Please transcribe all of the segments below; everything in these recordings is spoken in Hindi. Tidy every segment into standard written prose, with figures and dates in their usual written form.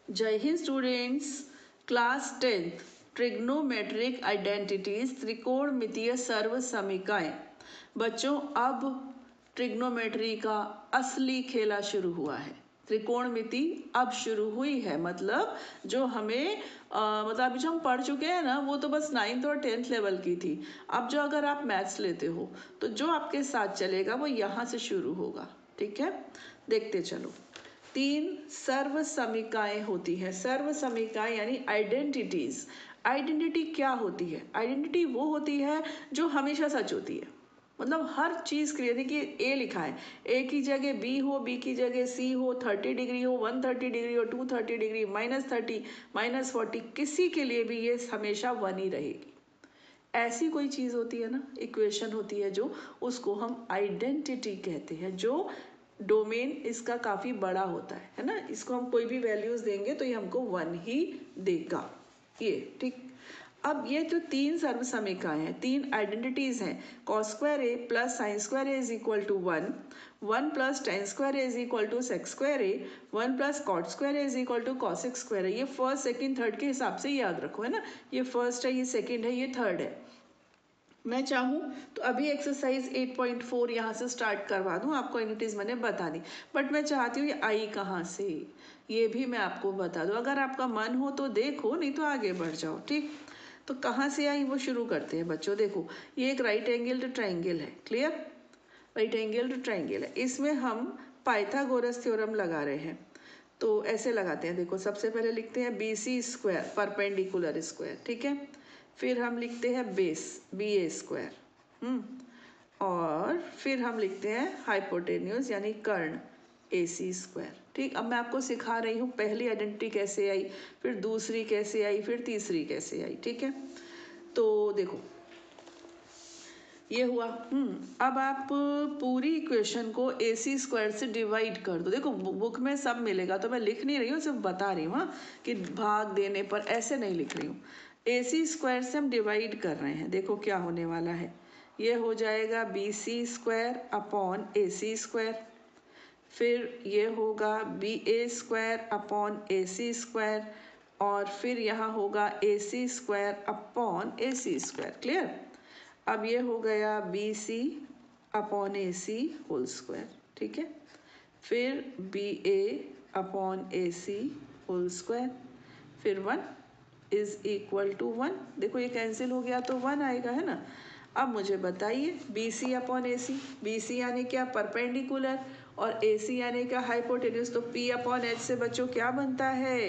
जय Hind students. Class 10th trigonometric identities त्रिकोणमितीय सर्व समीकरण। बच्चों अब ट्रिग्नोमेट्री का असली खेला शुरू हुआ है। त्रिकोणमिति अब शुरू हुई है, मतलब जो हमें मतलब अभी जो हम पढ़ चुके हैं ना, वो तो बस 9th और 10th लेवल की थी। अब जो अगर आप मैथ्स लेते हो तो जो आपके साथ चलेगा वो यहाँ से शुरू होगा। ठीक है, देखते चलो। 3 सर्व समीकरण होती हैं। सर्व समीकरण यानी आइडेंटिटीज। आइडेंटिटी क्या होती है? आइडेंटिटी वो होती है जो हमेशा सच होती है, मतलब हर चीज़ के लिए। देखिए ए लिखा है, ए की जगह बी हो, बी की जगह सी हो, 30 डिग्री हो, 130 डिग्री हो, 230 डिग्री, -30, -40, किसी के लिए भी ये हमेशा 1 ही रहेगी। ऐसी कोई चीज़ होती है ना, इक्वेशन होती है जो, उसको हम आइडेंटिटी कहते हैं। जो डोमेन इसका काफ़ी बड़ा होता है ना, इसको हम कोई भी वैल्यूज़ देंगे तो ये हमको 1 ही देगा। ये ठीक। अब ये जो 3 सर्व समीकरण हैं, 3 आइडेंटिटीज हैं। Cos square A plus sine square A is equal to 1, 1 plus tan square A is equal to sec square a, 1 plus cot square A is equal to cosec square a. ये फर्स्ट सेकंड थर्ड के हिसाब से याद रखो, है ना। ये फर्स्ट है, ये सेकंड है, ये थर्ड है। मैं चाहूँ तो अभी एक्सरसाइज 8.4 यहाँ से स्टार्ट करवा दूँ, आपको यूनिटीज मैंने बता दी, बट मैं चाहती हूँ ये आई कहाँ से, ये भी मैं आपको बता दूँ। अगर आपका मन हो तो देखो, नहीं तो आगे बढ़ जाओ। ठीक, तो कहाँ से आई वो शुरू करते हैं बच्चों। देखो, ये एक राइट एंगल्ड ट्राइंगल है। क्लियर? राइट एंगल्ड ट्राइंगल है, इसमें हम पाइथागोरस थ्योरम लगा रहे हैं। तो ऐसे लगाते हैं, देखो सबसे पहले लिखते हैं बी सी स्क्वायर परपेंडिकुलर स्क्वायर। ठीक है, फिर हम लिखते हैं बेस बी ए स्क्वायर, और फिर हम लिखते हैं हाइपोटेन्यूज यानी कर्ण ए सी स्क्वायर। ठीक, अब मैं आपको सिखा रही हूँ पहली आइडेंटिटी कैसे आई, फिर दूसरी कैसे आई, फिर तीसरी कैसे आई। ठीक है, तो देखो ये हुआ। अब आप पूरी इक्वेशन को ए सी स्क्वायर से डिवाइड कर दो। देखो बुक में सब मिलेगा, तो मैं लिख नहीं रही हूँ, सिर्फ बता रही हूँ कि भाग देने पर ऐसे नहीं लिख रही हूँ। ए सी स्क्वायर से हम डिवाइड कर रहे हैं। देखो क्या होने वाला है, ये हो जाएगा बी सी स्क्वायर अपॉन ए सी स्क्वायर, फिर ये होगा बी ए स्क्वायर अपॉन ए सी स्क्वायर, और फिर यहाँ होगा ए सी स्क्वायर अपॉन ए सी स्क्वायर। क्लियर? अब ये हो गया बी सी अपॉन ए सी होल स्क्वायर। ठीक है, फिर B a upon A C whole square, फिर 1 इज इक्वल टू 1। देखो ये कैंसिल हो गया तो 1 आएगा, है ना। अब मुझे बताइए बी सी अपॉन ए सी, बी सी यानी क्या? परपेंडिकुलर, और ए सी यानी क्या? हाइपोटेन्यूज। तो पी अपॉन एच से बच्चों क्या बनता है?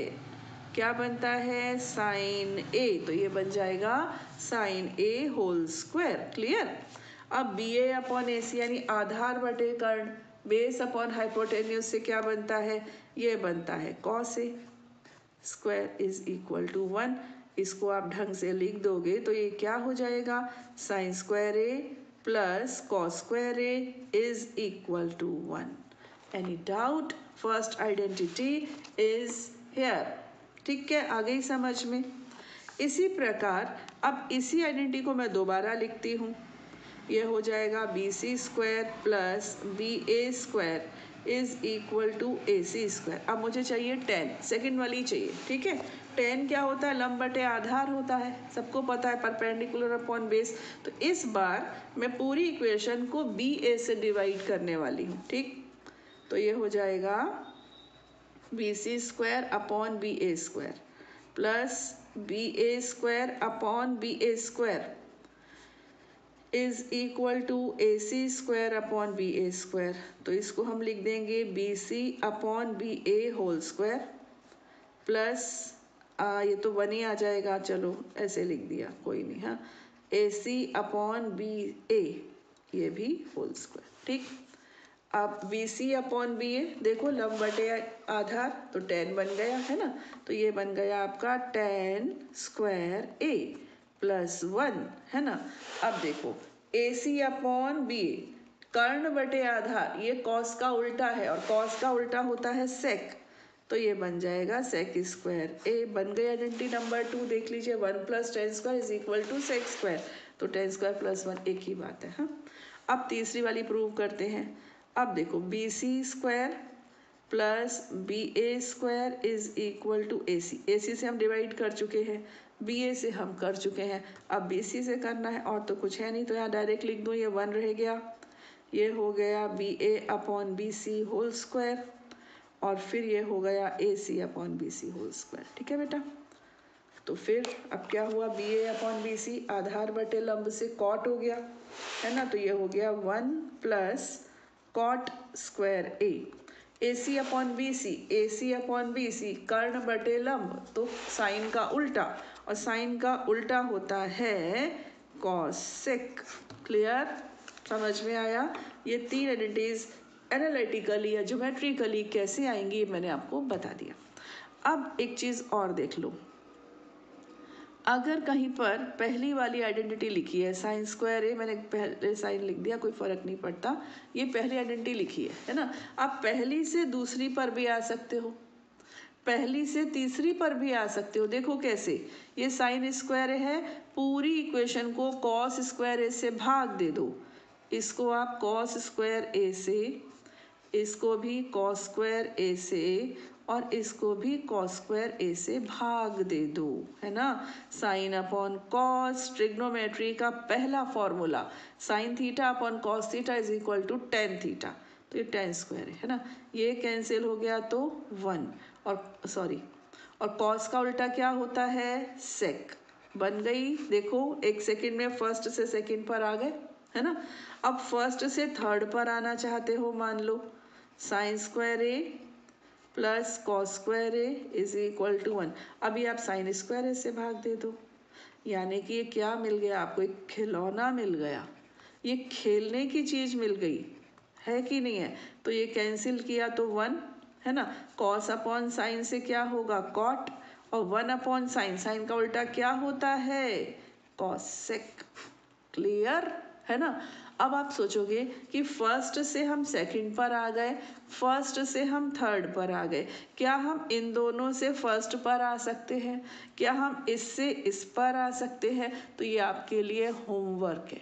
क्या बनता है? साइन ए। तो ये बन जाएगा साइन ए होल स्क्वायर। क्लियर? अब बी ए अपॉन ए सी यानी आधार बटे कर्ण, बेस अपॉन हाइपोटेन्यूज से क्या बनता है? ये बनता है cos A square is equal to 1। इसको आप ढंग से लिख दोगे तो ये क्या हो जाएगा? Sine square A plus cos square A is equal to 1। Any doubt? First identity is here. ठीक है, आ गई समझ में? इसी प्रकार अब इसी आइडेंटिटी को मैं दोबारा लिखती हूँ। ये हो जाएगा B C square plus B A square is equal to A C square. अब मुझे चाहिए 10, सेकेंड वाली चाहिए। ठीक है, 10 क्या होता है? लंब बटे आधार होता है, सबको पता है, परपेंडिकुलर अपॉन बेस। तो इस बार मैं पूरी इक्वेशन को बी ए से डिवाइड करने वाली हूँ। ठीक, तो ये हो जाएगा B C square upon B A square plus B A square upon B A square is equal to A C square upon B A square. तो इसको हम लिख देंगे B C upon B A whole square plus ये तो 1 ही आ जाएगा, चलो ऐसे लिख दिया, कोई नहीं। हाँ, ए सी अपॉन बी ए, ये भी होल स्क्वायर। ठीक, अब B C upon B A, देखो लंब बटे आधार, तो 10 बन गया, है ना। तो ये बन गया आपका 10 स्क्वायर ए प्लस 1, है ना। अब देखो ए सी अपॉन बी ए, कर्ण बटे आधार, ये कॉस का उल्टा है, और कॉस का उल्टा होता है सेक, तो ये बन जाएगा सेक स्क्वायर ए। बन गया आइडेंटिटी नंबर 2, देख लीजिए 1 plus tan square is equal to sec square, तो 10 स्क्वायर प्लस 1 एक ही बात है। हाँ, अब तीसरी वाली प्रूव करते हैं। अब देखो b C square plus B A square is equal to A c. A c से हम डिवाइड कर चुके हैं, बी ए से हम कर चुके हैं, अब बी सी से करना है और तो कुछ है नहीं, तो यहाँ डायरेक्ट लिख दूँ, ये 1 रह गया, ये हो गया b a upon b c whole square और फिर ये हो गया a c upon b c whole square. ठीक है बेटा, तो फिर अब क्या हुआ, b a upon b c आधार बटे लंब से कॉट हो गया, है ना, तो ये हो गया 1 plus cot square A c upon b C, a c upon b सी कर्ण बटे लंब, तो साइन का उल्टा, और साइन का उल्टा होता है कॉसेक। क्लियर, समझ में आया? ये 3 आइडेंटिटीज एनालिटिकली या ज्योमेट्रिकली कैसे आएंगी मैंने आपको बता दिया। अब एक चीज़ और देख लो, अगर कहीं पर पहली वाली आइडेंटिटी लिखी है साइन स्क्वायर ए, मैंने पहले साइन लिख दिया, कोई फर्क नहीं पड़ता, ये पहली आइडेंटिटी लिखी है ना, आप पहली से दूसरी पर भी आ सकते हो, पहली से तीसरी पर भी आ सकते हो। देखो कैसे, ये साइन स्क्वायर है, पूरी इक्वेशन को कॉस स्क्वायर ए से भाग दे दो, इसको आप कॉस स्क्वायर ए से, इसको भी कॉस स्क्वायर ए से और इसको भी कॉस स्क्वायर ए से भाग दे दो, है ना। साइन अपॉन कॉस, ट्रिग्नोमेट्री का पहला formula, sine theta upon cos theta is equal to tan theta, तो ये टेन स्क्वायर है ना, ये कैंसिल हो गया तो 1, और सॉरी, और कॉस का उल्टा क्या होता है, सेक, बन गई। देखो एक सेकंड में फर्स्ट से सेकंड पर आ गए, है ना। अब फर्स्ट से थर्ड पर आना चाहते हो, मान लो sine square A plus cos square A is equal to 1, अभी आप साइन स्क्वायर ए से भाग दे दो, यानी कि ये क्या मिल गया आपको, एक खिलौना मिल गया, ये खेलने की चीज़ मिल गई, है कि नहीं है। तो ये कैंसिल किया तो 1, है ना, कॉस अपॉन साइन से क्या होगा कॉट, और 1 अपॉन साइन, साइन का उल्टा क्या होता है कॉसेक। क्लियर है ना। अब आप सोचोगे कि फर्स्ट से हम सेकंड पर आ गए, फर्स्ट से हम थर्ड पर आ गए, क्या हम इन दोनों से फर्स्ट पर आ सकते हैं, क्या हम इससे इस पर आ सकते हैं, तो ये आपके लिए होमवर्क है,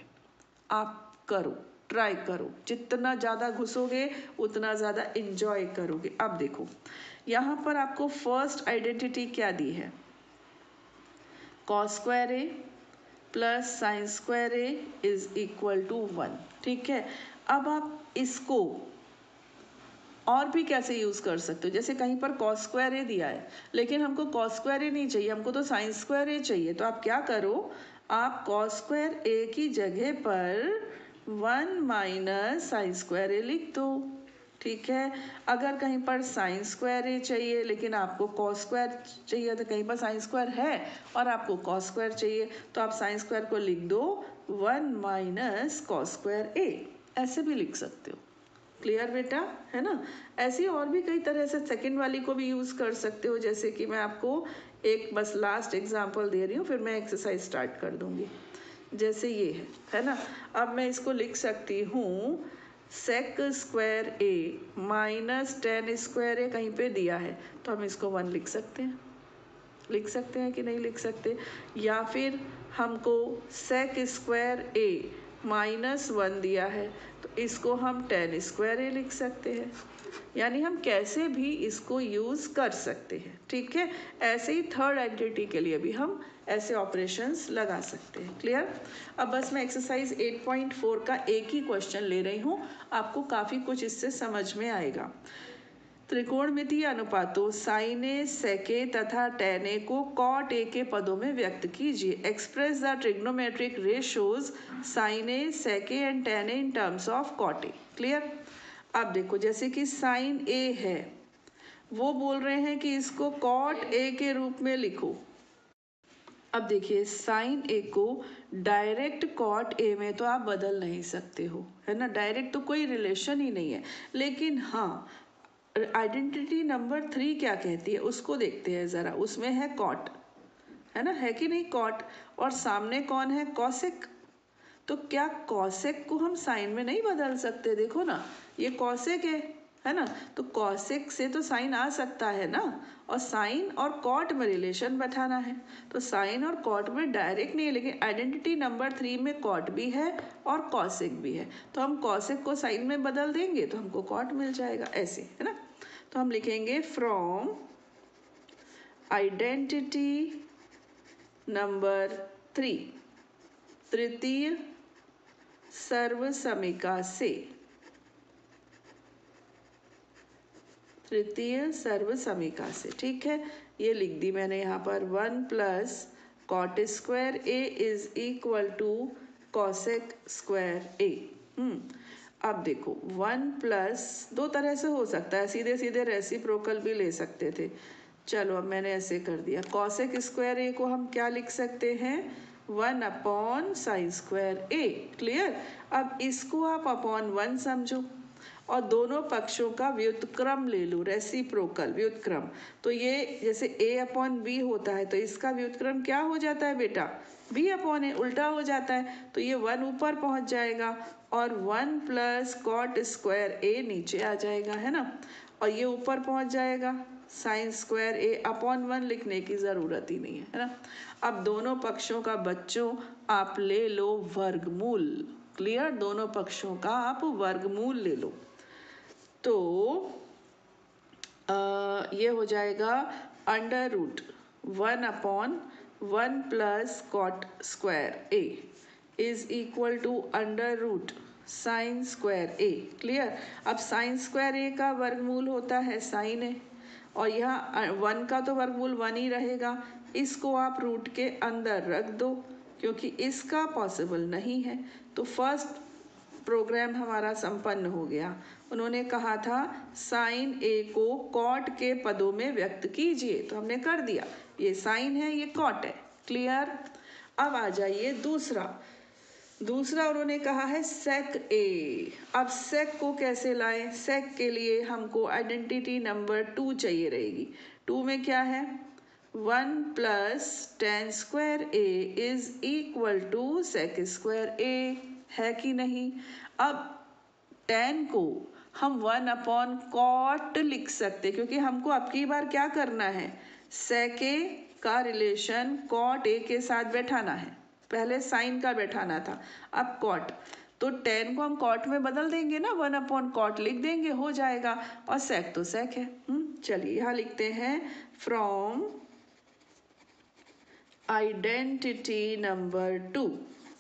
आप करो, ट्राई करो, जितना ज़्यादा घुसोगे उतना ज़्यादा इंजॉय करोगे। अब देखो यहाँ पर आपको फर्स्ट आइडेंटिटी क्या दी है, cos square A plus sine square A is equal to 1। ठीक है, अब आप इसको और भी कैसे यूज़ कर सकते हो, जैसे कहीं पर कॉस स्क्वायर ए दिया है लेकिन हमको कॉस स्क्वायर ए नहीं चाहिए, हमको तो साइन स्क्वायर ए चाहिए, तो आप क्या करो, आप कॉस स्क्वायर ए की जगह पर 1 माइनस साइन स्क्वायर ए लिख दो। ठीक है, अगर कहीं पर साइन स्क्वायर ए चाहिए लेकिन आपको कॉस स्क्वायर चाहिए, तो कहीं पर साइन स्क्वायर है और आपको कॉस स्क्वायर चाहिए, तो आप साइन स्क्वायर को लिख दो 1 माइनस कॉस स्क्वायर ए, ऐसे भी लिख सकते हो। क्लियर बेटा, है ना। ऐसी और भी कई तरह से सेकंड वाली को भी यूज़ कर सकते हो, जैसे कि मैं आपको एक बस लास्ट एग्जांपल दे रही हूँ, फिर मैं एक्सरसाइज स्टार्ट कर दूँगी। जैसे ये है ना, अब मैं इसको लिख सकती हूँ सेक स्क्वायर ए माइनस टेन स्क्वायर ए, कहीं पे दिया है तो हम इसको 1 लिख सकते हैं, लिख सकते हैं कि नहीं लिख सकते, या फिर हमको सेक स्क्वायर ए माइनस 1 दिया है तो इसको हम टेन स्क्वायर ए लिख सकते हैं, यानी हम कैसे भी इसको यूज़ कर सकते हैं। ठीक है, ऐसे ही थर्ड आइडेंटिटी के लिए भी हम ऐसे ऑपरेशंस लगा सकते हैं। क्लियर। अब बस मैं एक्सरसाइज 8.4 का एक ही क्वेश्चन ले रही हूँ, आपको काफ़ी कुछ इससे समझ में आएगा। त्रिकोणमितीय अनुपातों साइन ए, सेक ए तथा टेन ए को कॉट ए के पदों में व्यक्त कीजिए। Express the trigonometric ratios sine A, sec A and tan A in terms of cot A. Clear. अब देखो जैसे कि साइन ए है, वो बोल रहे हैं कि इसको कॉट ए के रूप में लिखो। अब देखिए साइन ए को डायरेक्ट कॉट ए में तो आप बदल नहीं सकते हो, है ना, डायरेक्ट तो कोई रिलेशन ही नहीं है, लेकिन हाँ आइडेंटिटी नंबर 3 क्या कहती है उसको देखते हैं ज़रा, उसमें है कॉट, है ना, है कि नहीं कॉट, और सामने कौन है कॉसेक, तो क्या कॉसेक को हम साइन में नहीं बदल सकते, देखो ना ये कॉसेक है ना, तो कॉसेक से तो साइन आ सकता है ना, और साइन और कॉट में रिलेशन बैठाना है, तो साइन और कॉट में डायरेक्ट नहीं है, लेकिन आइडेंटिटी नंबर 3 में कॉट भी है और कॉसेक भी है, तो हम कॉसेक को साइन में बदल देंगे तो हमको कॉट मिल जाएगा, ऐसे है ना। तो हम लिखेंगे फ्रॉम आइडेंटिटी नंबर 3, तृतीय सर्वसमिका से, तृतीय सर्वसमिका से। ठीक है, ये लिख दी मैंने यहाँ पर 1 plus cot square A is equal to cosec square a. अब देखो 1 प्लस दो तरह से हो सकता है, सीधे सीधे रेसिप्रोकल भी ले सकते थे। चलो अब मैंने ऐसे कर दिया, कॉसेक स्क्वायर ए को हम क्या लिख सकते हैं, 1 upon sine square A. Clear. अब इसको आप अपॉन 1 समझो और दोनों पक्षों का व्युत्क्रम ले लो, रेसिप्रोकल व्युत्क्रम। तो ये जैसे a अपॉन बी होता है तो इसका व्युत्क्रम क्या हो जाता है बेटा, b अपॉन ए, उल्टा हो जाता है। तो ये 1 ऊपर पहुंच जाएगा और 1 प्लस कॉट स्क्वायर ए नीचे आ जाएगा, है ना। और ये ऊपर पहुंच जाएगा, साइन स्क्वायर ए अपॉन 1 लिखने की ज़रूरत ही नहीं है ना। अब दोनों पक्षों का बच्चों आप ले लो वर्गमूल। क्लियर, दोनों पक्षों का आप वर्गमूल ले लो। तो ये हो जाएगा under root 1 upon 1 plus cot square A is equal to under root sine square A. Clear. अब साइन स्क्वायर ए का वर्गमूल होता है साइन ए, और यहाँ 1 का तो वर्गमूल 1 ही रहेगा। इसको आप रूट के अंदर रख दो क्योंकि इसका पॉसिबल नहीं है। तो फर्स्ट प्रोग्राम हमारा संपन्न हो गया। उन्होंने कहा था साइन ए को कॉट के पदों में व्यक्त कीजिए, तो हमने कर दिया। ये साइन है, ये कॉट है। क्लियर। अब आ जाइए दूसरा उन्होंने कहा है सेक ए। अब सेक को कैसे लाएं, सेक के लिए हमको आइडेंटिटी नंबर 2 चाहिए रहेगी। 2 में क्या है, 1 plus tan square A is equal to sec square a, है कि नहीं। अब टेन को हम 1 अपॉन कॉट लिख सकते क्योंकि हमको अब की बार क्या करना है, सेक ए का रिलेशन कॉट ए के साथ बैठाना है। पहले साइन का बैठाना था, अब कॉट। तो टेन को हम कॉट में बदल देंगे ना, 1 अपॉन कॉट लिख देंगे, हो जाएगा। और सेक तो सेक है। चलिए यहाँ लिखते हैं फ्रॉम आइडेंटिटी नंबर 2।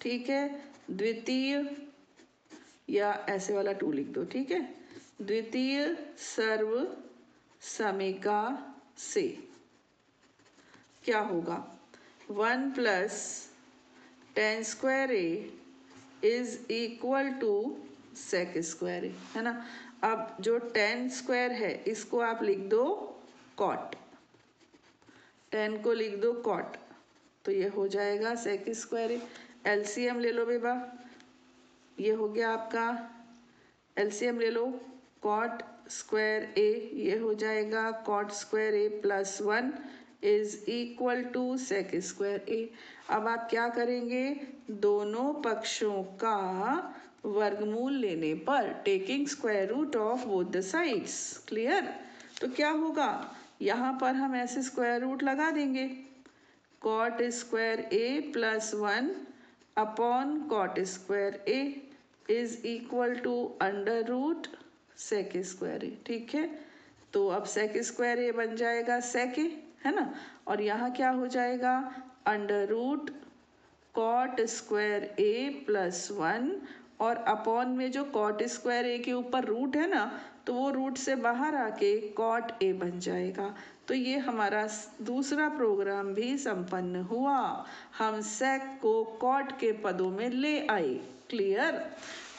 ठीक है, द्वितीय, या ऐसे वाला 2 लिख दो। ठीक है, द्वितीय सर्व समीका से क्या होगा, 1 plus tan square A is equal to sec square a, है ना। अब जो टेन स्क्वायर है इसको आप लिख दो कॉट, 10 को लिख दो कॉट, तो ये हो जाएगा सेक स्क्वायर ए। एलसीएम ले लो बेबा, ये हो गया आपका, एलसीएम ले लो, कॉट स्क्वायर ए, ये हो जाएगा cot square A plus 1 is equal to sec square a. अब आप क्या करेंगे, दोनों पक्षों का वर्गमूल लेने पर taking square root of both the sides. Clear. तो क्या होगा, यहाँ पर हम ऐसे स्क्वायर रूट लगा देंगे, cot square A plus 1 upon cot square A is equal to under root sec square a. ठीक है, तो अब सेक स्क्वायर ए बन जाएगा सेक ए, है ना। और यहाँ क्या हो जाएगा, अंडर रूट कॉट स्क्वायर ए प्लस 1, और अपॉन में जो कॉट स्क्वायर ए के ऊपर रूट है ना, तो वो रूट से बाहर आके कॉट ए बन जाएगा। तो ये हमारा दूसरा प्रोग्राम भी संपन्न हुआ, हम सेक को कॉट के पदों में ले आए। क्लियर।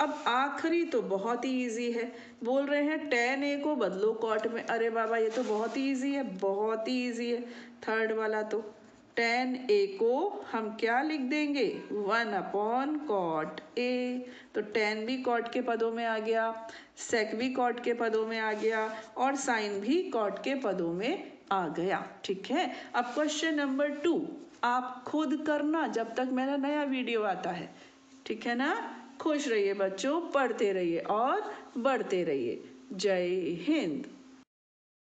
अब आखिरी तो बहुत ही इजी है, बोल रहे हैं टेन ए को बदलो कॉट में। अरे बाबा ये तो बहुत ही इजी है, बहुत ही इजी है। थर्ड वाला तो टेन ए को हम क्या लिख देंगे, 1 अपॉन कॉट ए। तो टेन भी कॉट के पदों में आ गया, सेक भी कॉट के पदों में आ गया, और साइन भी कॉट के पदों में आ गया। ठीक है। अब क्वेश्चन नंबर 2 आप खुद करना जब तक मेरा नया वीडियो आता है। ठीक है ना। खुश रहिए बच्चों, पढ़ते रहिए और बढ़ते रहिए। जय हिंद।